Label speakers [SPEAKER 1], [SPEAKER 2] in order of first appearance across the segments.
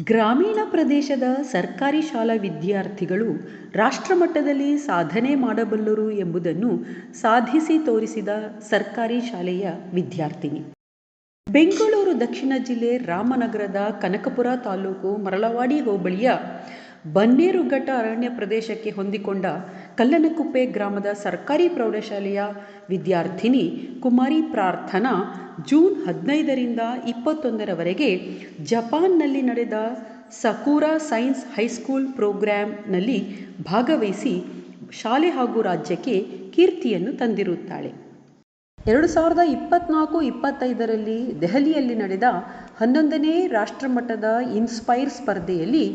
[SPEAKER 1] ಗ್ರಾಮೀಣ ಪ್ರದೇಶದ ಸರ್ಕಾರಿ ಶಾಲಾ ವಿದ್ಯಾರ್ಥಿಗಳು ರಾಷ್ಟ್ರಮಟ್ಟದಲ್ಲಿ ಸಾಧನೆ ಮಾಡಬಲ್ಲರು ಎಂಬುದನ್ನು ಸಾಧಿಸಿ ತೋರಿಸಿದ ಸರ್ಕಾರಿ ಶಾಲೆಯ ವಿದ್ಯಾರ್ಥಿನಿ. ಬೆಂಗಳೂರು ದಕ್ಷಿಣ ಜಿಲ್ಲೆ ರಾಮನಗರದ ಕನಕಪುರ ತಾಲೂಕು ಮರಳವಾಡಿ ಹೋಬಳಿಯ ಬನ್ನೇರುಘಟ್ಟ ಅರಣ್ಯ ಪ್ರದೇಶಕ್ಕೆ ಹೊಂದಿಕೊಂಡ ಕಲ್ಲನಕುಪ್ಪೆ ಗ್ರಾಮದ ಸರ್ಕಾರಿ ಪ್ರೌಢಶಾಲೆಯ ವಿದ್ಯಾರ್ಥಿನಿ ಕುಮಾರಿ ಪ್ರಾರ್ಥನಾ ಜೂನ್ 15ರಿಂದ 21ರವರೆಗೆ ಜಪಾನ್ನಲ್ಲಿ ನಡೆದ ಸಕುರಾ ಸೈನ್ಸ್ ಹೈಸ್ಕೂಲ್ ಪ್ರೋಗ್ರಾಂನಲ್ಲಿ ಭಾಗವಹಿಸಿ ಶಾಲೆ ಹಾಗೂ ರಾಜ್ಯಕ್ಕೆ ಕೀರ್ತಿಯನ್ನು ತಂದಿರುತ್ತಾಳೆ. 2024-25ರಲ್ಲಿ ದೆಹಲಿಯಲ್ಲಿ ನಡೆದ 11ನೇ ರಾಷ್ಟ್ರಮಟ್ಟದ ಇನ್ಸ್ಪೈರ್ ಸ್ಪರ್ಧೆಯಲ್ಲಿ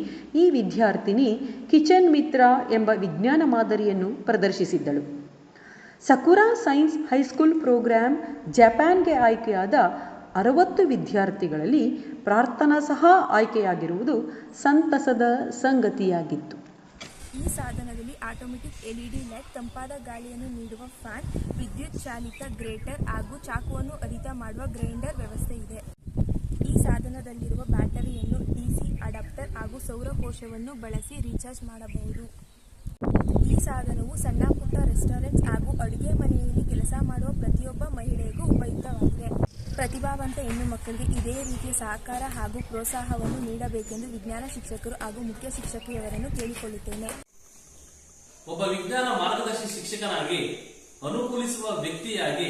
[SPEAKER 1] ಈ ವಿದ್ಯಾರ್ಥಿನಿ ಕಿಚನ್ ಮಿತ್ರ ಎಂಬ ವಿಜ್ಞಾನ ಮಾದರಿಯನ್ನು ಪ್ರದರ್ಶಿಸಿದ್ದಳು. ಸಕುರಾ ಸೈನ್ಸ್ ಹೈಸ್ಕೂಲ್ ಪ್ರೋಗ್ರಾಂ ಜಪಾನ್ಗೆ ಆಯ್ಕೆಯಾದ 60 ವಿದ್ಯಾರ್ಥಿಗಳಲ್ಲಿ ಪ್ರಾರ್ಥನಾ ಸಹ ಆಯ್ಕೆಯಾಗಿರುವುದು ಸಂತಸದ ಸಂಗತಿಯಾಗಿತ್ತು.
[SPEAKER 2] ಈ ಸಾಧನದಲ್ಲಿ ಆಟೋಮೆಟಿಕ್ LED ಲೈಟ್, ತಂಪಾದ ಗಾಳಿಯನ್ನು ನೀಡುವ ಫ್ಯಾನ್, ವಿದ್ಯುತ್ ಚಾಲಿತ ಗ್ರೇಟರ್ ಹಾಗೂ ಚಾಕುವನ್ನು ಹರಿತ ಮಾಡುವ ಗ್ರೈಂಡರ್ ವ್ಯವಸ್ಥೆ ಇದೆ. ಈ ಸಾಧನದಲ್ಲಿರುವ ಬ್ಯಾಟರಿಯನ್ನು DC ಅಡಾಪ್ಟರ್ ಹಾಗೂ ಸೌರಕೋಶವನ್ನು ಬಳಸಿ ರೀಚಾರ್ಜ್ ಮಾಡಬಹುದು. ಈ ಸಾಧನವು ಸಣ್ಣ ಪುಟ್ಟ ರೆಸ್ಟೋರೆಂಟ್ಸ್ ಹಾಗೂ ಅಡುಗೆ ಮನೆಯಲ್ಲಿ ಕೆಲಸ ಮಾಡುವ ಪ್ರತಿಯೊಬ್ಬ ಮಹಿಳೆಗೂ ಉಪಯುಕ್ತವಾಗಿದೆ. ಪ್ರತಿಭಾವಂತ ಹೆಣ್ಣು ಮಕ್ಕಳಿಗೆ ಇದೇ ರೀತಿಯ ಸಹಕಾರ ಹಾಗೂ ಪ್ರೋತ್ಸಾಹವನ್ನು ನೀಡಬೇಕೆಂದು ವಿಜ್ಞಾನ ಶಿಕ್ಷಕರು ಹಾಗೂ ಮುಖ್ಯ ಶಿಕ್ಷಕಿಯವರನ್ನು ಕೇಳಿಕೊಳ್ಳುತ್ತೇನೆ.
[SPEAKER 3] ಒಬ್ಬ ವಿಜ್ಞಾನ ಮಾರ್ಗದರ್ಶಿ ಶಿಕ್ಷಕನಾಗಿ, ಅನುಕೂಲಿಸುವ ವ್ಯಕ್ತಿಯಾಗಿ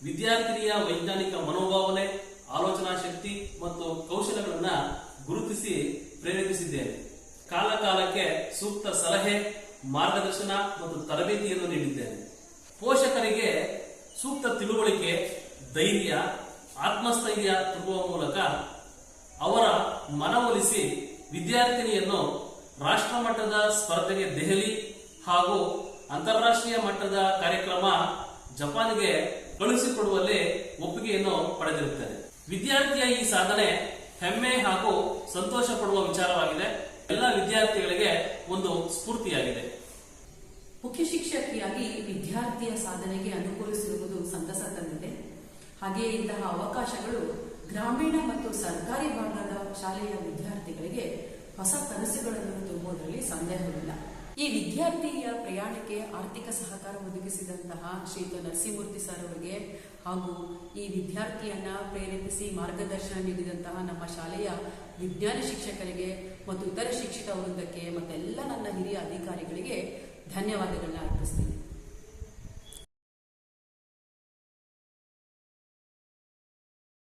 [SPEAKER 3] ವಿದ್ಯಾರ್ಥಿನಿಯ ವೈಜ್ಞಾನಿಕ ಮನೋಭಾವನೆ, ಆಲೋಚನಾ ಶಕ್ತಿ ಮತ್ತು ಕೌಶಲ್ಯಗಳನ್ನ ಗುರುತಿಸಿ ಪ್ರೇರೇಪಿಸಿದ್ದೇನೆ. ಕಾಲ ಕಾಲಕ್ಕೆ ಸೂಕ್ತ ಸಲಹೆ, ಮಾರ್ಗದರ್ಶನ ಮತ್ತು ತರಬೇತಿಯನ್ನು ನೀಡಿದ್ದೇನೆ. ಪೋಷಕರಿಗೆ ಸೂಕ್ತ ತಿಳುವಳಿಕೆ, ಧೈರ್ಯ, ಆತ್ಮಸ್ಥೈರ್ಯ ತುಂಬುವ ಮೂಲಕ ಅವರ ಮನವೊಲಿಸಿ ವಿದ್ಯಾರ್ಥಿನಿಯನ್ನು ರಾಷ್ಟ್ರಮಟ್ಟದ ಸ್ಪರ್ಧೆಗೆ ದೆಹಲಿ ಹಾಗೂ ಅಂತಾರಾಷ್ಟ್ರೀಯ ಮಟ್ಟದ ಕಾರ್ಯಕ್ರಮ ಜಪಾನ್ಗೆ ಕಳುಹಿಸಿಕೊಡುವಲ್ಲಿ ಒಪ್ಪಿಗೆಯನ್ನು ಪಡೆದಿರುತ್ತೇನೆ. ವಿದ್ಯಾರ್ಥಿಯ ಈ ಸಾಧನೆ ಹೆಮ್ಮೆ ಹಾಗೂ ಸಂತೋಷ ಪಡುವ ವಿಚಾರವಾಗಿದೆ. ಎಲ್ಲ ವಿದ್ಯಾರ್ಥಿಗಳಿಗೆ ಒಂದು ಸ್ಫೂರ್ತಿಯಾಗಿದೆ.
[SPEAKER 4] ಮುಖ್ಯ ಶಿಕ್ಷಕಿಯಾಗಿ ವಿದ್ಯಾರ್ಥಿಯ ಸಾಧನೆಗೆ ಅನುಕೂಲಿಸಿರುವುದು ಸಂತಸ ತಂದಿದೆ. ಹಾಗೆಯೇ ಇಂತಹ ಅವಕಾಶಗಳು ಗ್ರಾಮೀಣ ಮತ್ತು ಸರ್ಕಾರಿ ಭಾಗದ ಶಾಲೆಯ ವಿದ್ಯಾರ್ಥಿಗಳಿಗೆ ಹೊಸ ಕನಸುಗಳನ್ನು ತುಂಬುವುದರಲ್ಲಿ ಸಂದೇಹವಿಲ್ಲ. ಈ ವಿದ್ಯಾರ್ಥಿಯ ಪ್ರಯಾಣಕ್ಕೆ ಆರ್ಥಿಕ ಸಹಕಾರ ಒದಗಿಸಿದಂತಹ ಶ್ರೀಯುತ ನರಸಿಂಹಮೂರ್ತಿ ಸರ್ ಅವರಿಗೆ ಹಾಗೂ ಈ ವಿದ್ಯಾರ್ಥಿಯನ್ನ ಪ್ರೇರೇಪಿಸಿ ಮಾರ್ಗದರ್ಶನ ನೀಡಿದಂತಹ ನಮ್ಮ ಶಾಲೆಯ ವಿಜ್ಞಾನ ಶಿಕ್ಷಕರಿಗೆ ಮತ್ತು ಇತರ ಶಿಕ್ಷಕ ವೃಂದಕ್ಕೆ ಮತ್ತೆಲ್ಲ ನನ್ನ ಹಿರಿಯ ಅಧಿಕಾರಿಗಳಿಗೆ ಧನ್ಯವಾದಗಳನ್ನ ಅರ್ಪಿಸ್ತೀನಿ.